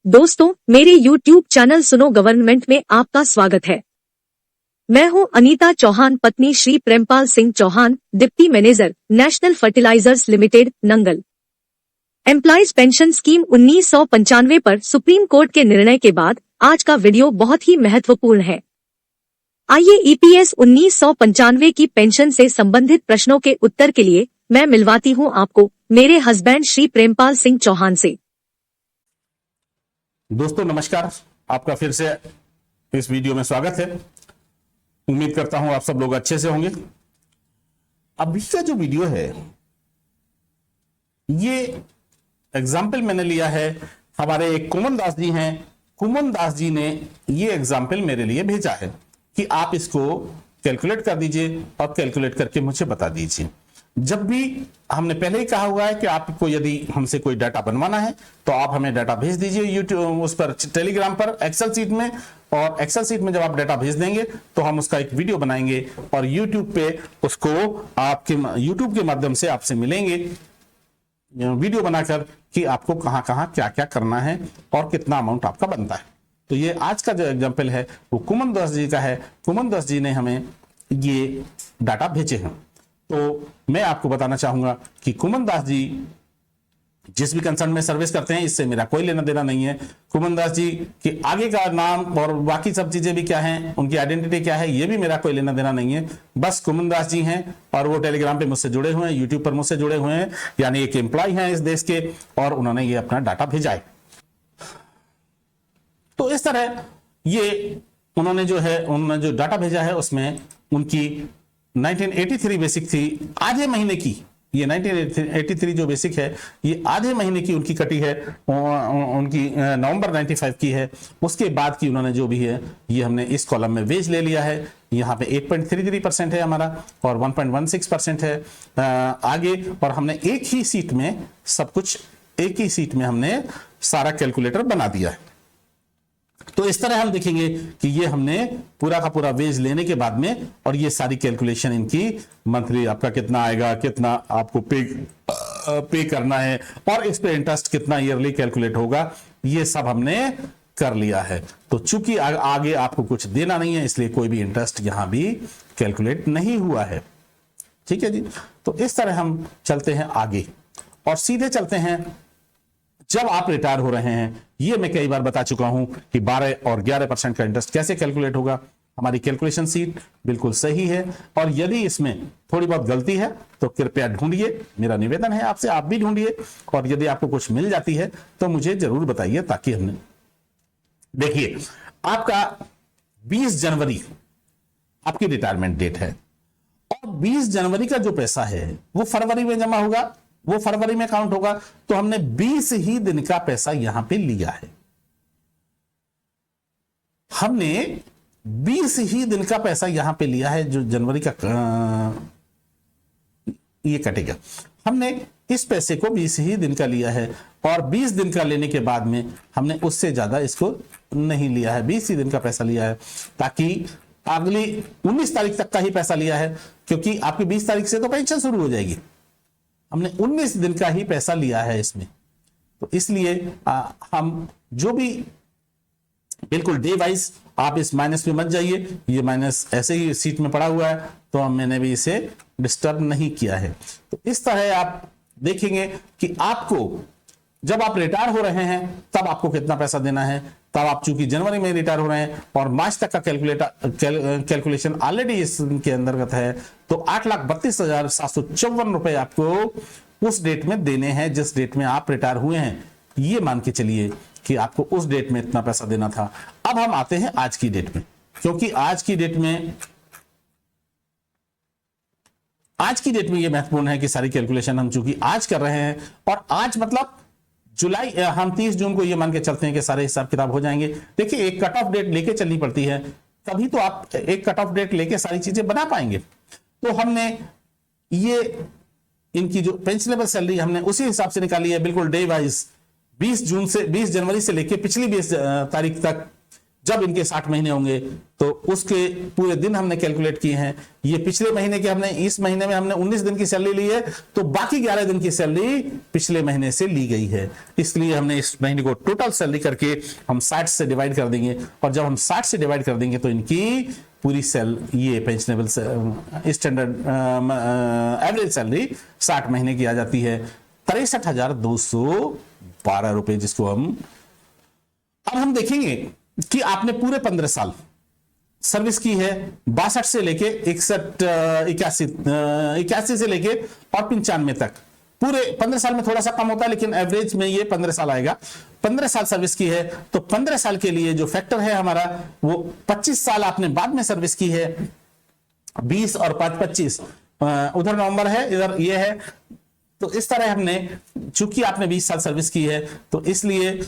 दोस्तों, मेरे YouTube channel सुनो गवर्नमेंट में आपका स्वागत है। मैं हूं अनीता चौहान, पत्नी Shri Prempal Singh Chauhan, deputy manager, national fertilizers limited, Nangal. Employees pension scheme 1995 पर सुप्रीम कोर्ट के निर्णय के बाद आज का वीडियो बहुत ही महत्वपूर्ण है। आइए EPS 1995 की पेंशन से संबंधित प्रश्नों के उत्तर के लिए मैं मिलवाती हूं आपको मेरे हस्बैंड श्री प्रेमपाल सिंह चौहान से। दोस्तों नमस्कार, आपका फिर से इस वीडियो में स्वागत है। उम्मीद करता हूं आप सब लोग अच्छे से होंगे। अभी का जो वीडियो है ये एग्जाम्पल मैंने लिया है, हमारे एक कुमन दास जी हैं। कुमन दास जी ने ये एग्जाम्पल मेरे लिए भेजा है कि आप इसको कैलकुलेट कर दीजिए और कैलकुलेट करके मुझे बता दीजिए। जब भी हमने पहले ही कहा हुआ है कि आपको यदि हमसे कोई डाटा बनवाना है तो आप हमें डाटा भेज दीजिए यूट्यूब उस पर, टेलीग्राम पर, एक्सेल सीट में। और एक्सेल सीट में जब आप डाटा भेज देंगे तो हम उसका एक वीडियो बनाएंगे और यूट्यूब पे उसको आपके यूट्यूब के माध्यम से आपसे मिलेंगे वीडियो बनाकर कि आपको कहां कहां क्या क्या करना है और कितना अमाउंट आपका बनता है। तो ये आज का जो एग्जाम्पल है वो कुमन दास जी का है। कुमन दास जी ने हमें ये डाटा भेजे हैं। तो मैं आपको बताना चाहूंगा कि कुमन दास जी जिस भी कंसर्न में सर्विस करते हैं इससे मेरा कोई लेना देना नहीं है। कुमन दास जी के आगे का नाम और बाकी सब चीजें भी क्या हैं, उनकी आइडेंटिटी क्या है, ये भी मेरा कोई लेना देना नहीं है। बस कुमन दास जी हैं और वो टेलीग्राम पे मुझसे जुड़े हुए हैं, यूट्यूब पर मुझसे जुड़े हुए हैं, यानी एक एम्प्लॉय हैं इस देश के, और उन्होंने ये अपना डाटा भेजा है। तो इस तरह ये उन्होंने जो डाटा भेजा है उसमें उनकी 1983 बेसिक थी आधे महीने की। ये 1983 जो बेसिक है ये आधे महीने की उनकी कटी है, उनकी नवंबर 95 की है। उसके बाद की उन्होंने जो भी है ये हमने इस कॉलम में वेज ले लिया है। यहाँ पे 8.33% है हमारा और 1.16% है आगे। और हमने एक ही सीट में हमने सारा कैलकुलेटर बना दिया है। तो इस तरह हम देखेंगे कि ये हमने पूरा का पूरा वेज लेने के बाद में, और ये सारी कैलकुलेशन इनकी मंथली आपका कितना आएगा, कितना आपको पे करना है और इस पे इंटरेस्ट कितना ईयरली कैलकुलेट होगा, ये सब हमने कर लिया है। तो चूंकि आगे आपको कुछ देना नहीं है इसलिए कोई भी इंटरेस्ट यहां भी कैलकुलेट नहीं हुआ है। ठीक है जी। तो इस तरह हम चलते हैं आगे और सीधे चलते हैं जब आप रिटायर हो रहे हैं। ये मैं कई बार बता चुका हूं कि 12 और 11% का इंटरेस्ट कैसे कैलकुलेट होगा। हमारी कैलकुलेशन सीट बिल्कुल सही है और यदि इसमें थोड़ी बहुत गलती है तो कृपया ढूंढिए, मेरा निवेदन है आपसे, आप भी ढूंढिए। और यदि आपको कुछ मिल जाती है तो मुझे जरूर बताइए, ताकि हमने देखिए आपका 20 जनवरी आपकी रिटायरमेंट डेट है और 20 जनवरी का जो पैसा है वो फरवरी में जमा होगा, वो फरवरी में काउंट होगा। तो हमने 20 ही दिन का पैसा यहां पे लिया है। हमने 20 ही दिन का पैसा यहां पे लिया है जो जनवरी का ये कटेगा। हमने इस पैसे को 20 ही दिन का लिया है और 20 दिन का लेने के बाद में हमने उससे ज्यादा इसको नहीं लिया है, 20 ही दिन का पैसा लिया है, ताकि अगली 19 तारीख तक का ही पैसा लिया है, क्योंकि आपकी 20 तारीख से तो पेंशन शुरू हो जाएगी। हमने 19 दिन का ही पैसा लिया है इसमें। तो इसलिए हम जो भी बिल्कुल डे वाइज, आप इस माइनस में मत जाइए, ये माइनस ऐसे ही सीट में पड़ा हुआ है तो मैंने भी इसे डिस्टर्ब नहीं किया है। तो इस तरह आप देखेंगे कि आपको जब आप रिटायर हो रहे हैं तब आपको कितना पैसा देना है। तब आप चूंकि जनवरी में रिटायर हो रहे हैं और मार्च तक का कैलकुलेशन ऑलरेडी इसके अंतर्गत है, तो 8,32,754 रुपए आपको उस डेट में देने हैं जिस डेट में आप रिटायर हुए हैं। ये मान के चलिए कि आपको उस डेट में इतना पैसा देना था। अब हम आते हैं आज की डेट में, क्योंकि आज की डेट में ये महत्वपूर्ण है कि सारी कैलकुलेशन हम चूंकि आज कर रहे हैं, और आज मतलब जुलाई, हम 30 जून को ये मान के चलते हैं कि सारे हिसाब किताब हो जाएंगे। देखिए एक कट ऑफ डेट लेके चलनी पड़ती है, तभी तो आप एक कट ऑफ डेट लेके सारी चीजें बना पाएंगे। तो हमने ये इनकी जो पेंशनेबल सैलरी हमने उसी हिसाब से निकाली है, बिल्कुल डे वाइज 20 जनवरी से लेके पिछली 20 तारीख तक जब इनके 60 महीने होंगे तो उसके पूरे दिन हमने कैलकुलेट किए हैं। ये पिछले महीने के हमने, इस महीने में हमने 19 दिन की सैलरी ली है, तो बाकी 11 दिन की सैलरी पिछले महीने से ली गई है, इसलिए हमने इस महीने को टोटल सैलरी करके हम 60 से डिवाइड कर देंगे, और जब हम 60 से डिवाइड कर देंगे तो इनकी पूरी ये पेंशनेबल स्टैंडर्ड एवरेज सैलरी 60 महीने की आ जाती है 63,212 रुपए, जिसको हम अब हम देखेंगे कि आपने पूरे 15 साल सर्विस की है, 62 से लेके 81 से लेके और 95 तक, पूरे 15 साल में थोड़ा सा कम होता है लेकिन एवरेज में ये 15 साल आएगा। 15 साल सर्विस की है तो 15 साल के लिए जो फैक्टर है हमारा वो 25 साल आपने बाद में सर्विस की है, 20 और 5 25, उधर नवंबर है इधर ये है, तो इस तरह हमने, चूंकि आपने 20 साल सर्विस की है तो इसलिए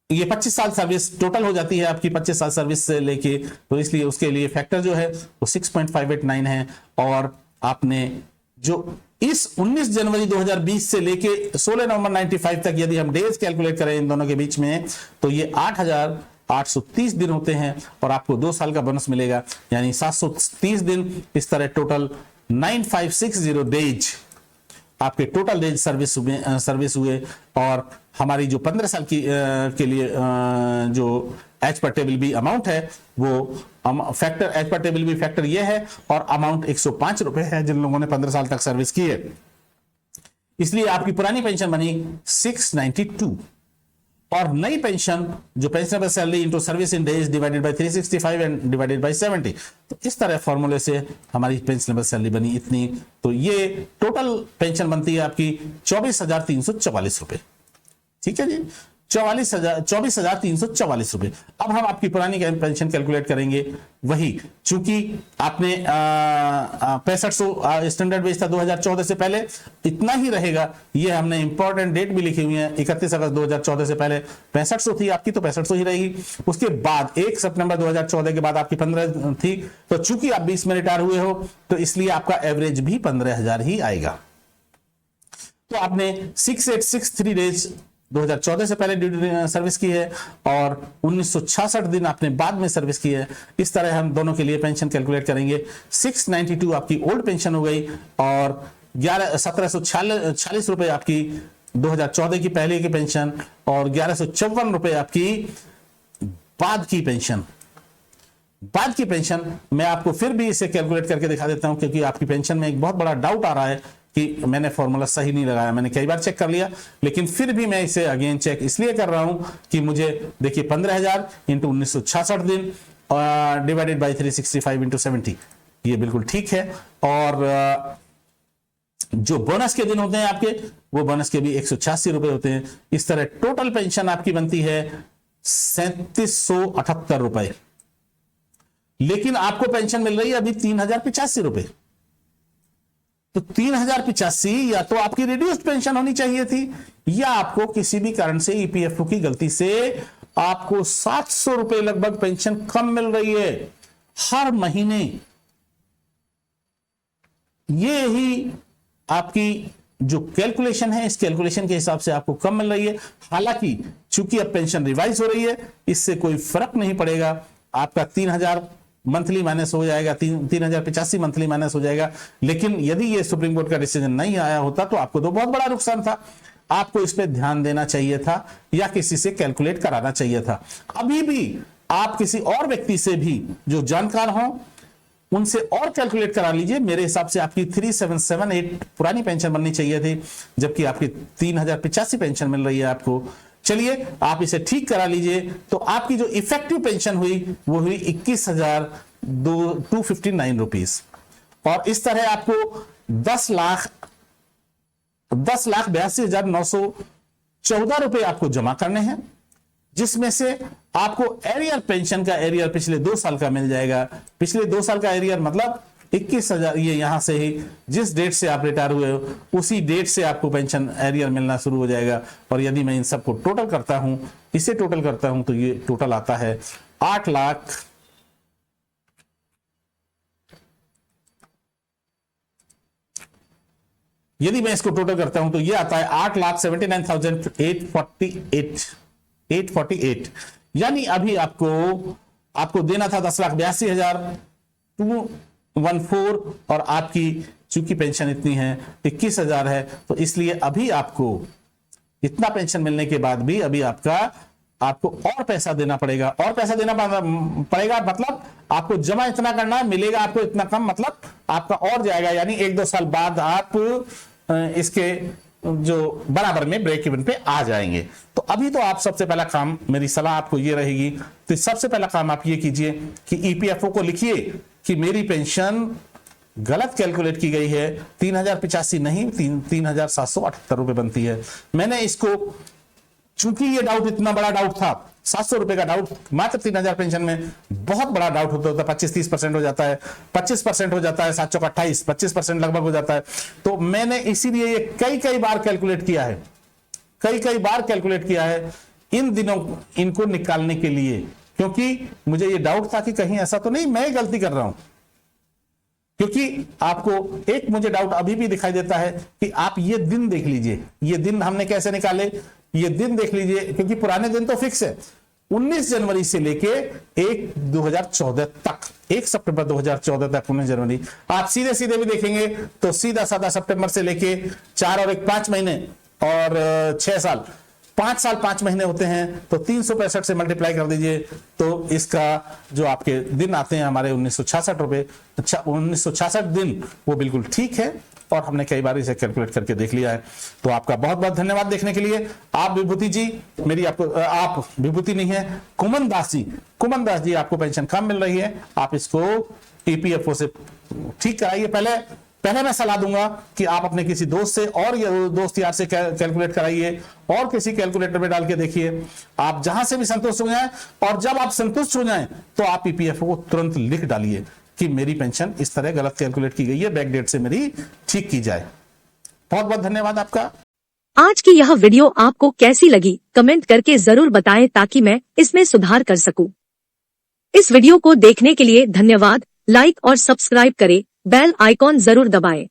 ये 25 साल सर्विस टोटल हो जाती है आपकी, 25 साल सर्विस से लेके, तो इसलिए उसके लिए फैक्टर जो है वो 6.589 है। और आपने जो इस 19 जनवरी 2020 से लेके 16 नवंबर 95 तक यदि हम डेज कैलकुलेट करें इन दोनों के बीच में तो ये 8,830 दिन होते हैं, और आपको 2 साल का बोनस मिलेगा यानी 730 दिन। इस तरह टोटल 9560 डेज आपके टोटल डेज सर्विस हुए। और हमारी जो 15 साल के लिए जो as per table B amount है वो factor, as per table B factor ये है, और अमाउंट 105 रुपए है जिन लोगों ने 15 साल तक सर्विस की है, इसलिए आपकी पुरानी पेंशन बनी 692, और नई पेंशन जो pensionable salary into service in days divided by 365 and divided by 70, तो इस तरह फॉर्मूले से हमारी पेंशनेबल सैलरी बनी इतनी। तो ये टोटल पेंशन बनती है आपकी 24,344 रुपए। ठीक है जी, 24,344 रुपए। अब हम आपकी पुरानी पेंशन कैलकुलेट करेंगे, वही चूंकि आपने 6500 स्टैंडर्ड बेस था 2014 से पहले, इतना ही रहेगा। ये हमने इंपॉर्टेंट डेट भी लिखी हुई है, 31 अगस्त 2014 से पहले 6500 थी आपकी, तो 6500 ही रहेगी। उसके बाद 1 सितंबर 2014 के बाद आपकी 15 थी, तो चूंकि आप 20 में रिटायर हुए हो तो इसलिए आपका एवरेज भी 15,000 ही आएगा। तो आपने 6863 डेज 2014 से पहले ड्यूटी सर्विस की है और 1966 दिन आपने बाद में सर्विस की है। इस तरह हम दोनों के लिए पेंशन कैलकुलेट करेंगे। 692 आपकी ओल्ड पेंशन हो गई और 1746 रुपए आपकी 2014 की पहले की पेंशन और 1154 रुपए आपकी बाद की पेंशन। बाद की पेंशन मैं आपको फिर भी इसे कैलकुलेट करके दिखा देता हूं, क्योंकि आपकी पेंशन में एक बहुत बड़ा डाउट आ रहा है कि मैंने फॉर्मूला सही नहीं लगाया। मैंने कई बार चेक कर लिया, लेकिन फिर भी मैं इसे अगेन चेक इसलिए कर रहा हूं कि मुझे देखिए 15,000 इंटू 1966 दिन डिवाइडेड बाई 365 इंटू 70, ये बिल्कुल ठीक है। और जो बोनस के दिन होते हैं आपके, वो बोनस के भी 186 रुपए होते हैं। इस तरह टोटल पेंशन आपकी बनती है 3778 रुपए, लेकिन आपको पेंशन मिल रही है अभी 3085 रुपए। तो 3085 या तो आपकी रिड्यूस्ड पेंशन होनी चाहिए थी, या आपको किसी भी कारण से ईपीएफओ की गलती से आपको 700 रुपए लगभग पेंशन कम मिल रही है हर महीने। ये ही आपकी जो कैलकुलेशन है, इस कैलकुलेशन के हिसाब से आपको कम मिल रही है। हालांकि चूंकि अब पेंशन रिवाइज हो रही है, इससे कोई फर्क नहीं पड़ेगा। आपका 3000 मंथली माइनस हो जाएगा, 3085 मंथली माइनस हो जाएगा। लेकिन यदि ये सुप्रीम कोर्ट का डिसीजन नहीं आया होता तो आपको तो बहुत बड़ा नुकसान था। आपको इस पे ध्यान देना चाहिए था या किसी से कैलकुलेट कराना चाहिए था। अभी भी आप किसी और व्यक्ति से भी जो जानकार हो उनसे और कैलकुलेट करा लीजिए। मेरे हिसाब से आपकी 3778 पुरानी पेंशन बननी चाहिए थी, जबकि आपकी 3085 पेंशन मिल रही है आपको। चलिए आप इसे ठीक करा लीजिए, तो आपकी जो इफेक्टिव पेंशन हुई वो हुई 21,259 रुपीस। और इस तरह आपको 10,82,914 रुपए आपको जमा करने हैं, जिसमें से आपको एरियर पेंशन का एरियर पिछले 2 साल का मिल जाएगा। पिछले 2 साल का एरियर मतलब 21,000, ये यहां से ही जिस डेट से आप रिटायर हुए हो उसी डेट से आपको पेंशन एरियर मिलना शुरू हो जाएगा। और यदि मैं इन सबको टोटल करता हूं, इसे टोटल करता हूं, तो ये टोटल आता है 8 लाख, यदि मैं इसको टोटल करता हूं तो ये आता है 8,79,848। यानी अभी आपको देना था 10,82,214 और आपकी चूंकि पेंशन इतनी है 21,000 है, तो इसलिए अभी आपको इतना पेंशन मिलने के बाद भी अभी आपको और पैसा देना पड़ेगा। और पैसा देना पड़ेगा मतलब आपको जमा इतना करना, मिलेगा आपको इतना कम, मतलब आपका और जाएगा, यानी 1-2 साल बाद आप इसके जो बराबर में ब्रेक इवन पे आ जाएंगे। तो अभी तो आप सबसे पहला काम, मेरी सलाह आपको ये रहेगी, तो सबसे पहला काम आप ये कीजिए कि ईपीएफओ को लिखिए कि मेरी पेंशन गलत कैलकुलेट की गई है, 3,085 नहीं 3,778 रुपए बनती है। मैंने इसको, चूंकि ये डाउट इतना बड़ा डाउट था, 700 रुपए का डाउट मात्र 3,000 पेंशन में बहुत बड़ा डाउट होता है, 25-30% हो जाता है, 25% हो जाता है, 7 का 28, 25% लगभग हो जाता है। तो मैंने इसीलिए ये कई बार कैलकुलेट किया है, कई बार कैलकुलेट किया है इन दिनों इनको निकालने के लिए, क्योंकि मुझे ये डाउट था कि कहीं ऐसा तो नहीं मैं गलती कर रहा हूं। क्योंकि आपको एक मुझे डाउट अभी भी दिखाई देता है कि आप ये दिन देख लीजिए, ये दिन हमने कैसे निकाले, ये दिन देख लीजिए, क्योंकि पुराने दिन तो फिक्स है, 19 जनवरी से लेके 1 सितंबर 2014 तक 19 जनवरी। आप सीधे भी देखेंगे तो सीधा साधा सितंबर से लेके 4 और 1 5 महीने और 6 साल, 5 साल 5 महीने होते हैं, तो 365 से मल्टीप्लाई कर दीजिए तो इसका जो आपके दिन आते हैं हमारे 1966 रुपए। अच्छा, 1966 दिन वो बिल्कुल ठीक है और हमने कई बार इसे कैलकुलेट करके देख लिया है। तो आपका बहुत बहुत धन्यवाद देखने के लिए। आप विभूति जी, आप विभूति नहीं है, कुमन दास जी आपको पेंशन कम मिल रही है, आप इसको ईपीएफओ से ठीक कराइए। पहले मैं सलाह दूंगा कि आप अपने किसी दोस्त से और दोस्त यार से कैलकुलेट कराइए और किसी कैलकुलेटर में डाल के देखिए, आप जहां से भी संतुष्ट हो जाएं, और जब आप संतुष्ट हो जाएं तो आप ईपीएफओ को तुरंत लिख डालिए कि मेरी पेंशन इस तरह गलत कैलकुलेट की गई है, बैक डेट से मेरी ठीक की जाए। बहुत बहुत धन्यवाद आपका। आज की यह वीडियो आपको कैसी लगी कमेंट करके जरूर बताएं ताकि मैं इसमें सुधार कर सकूं। इस वीडियो को देखने के लिए धन्यवाद। लाइक और सब्सक्राइब करें, बेल आइकॉन जरूर दबाएं।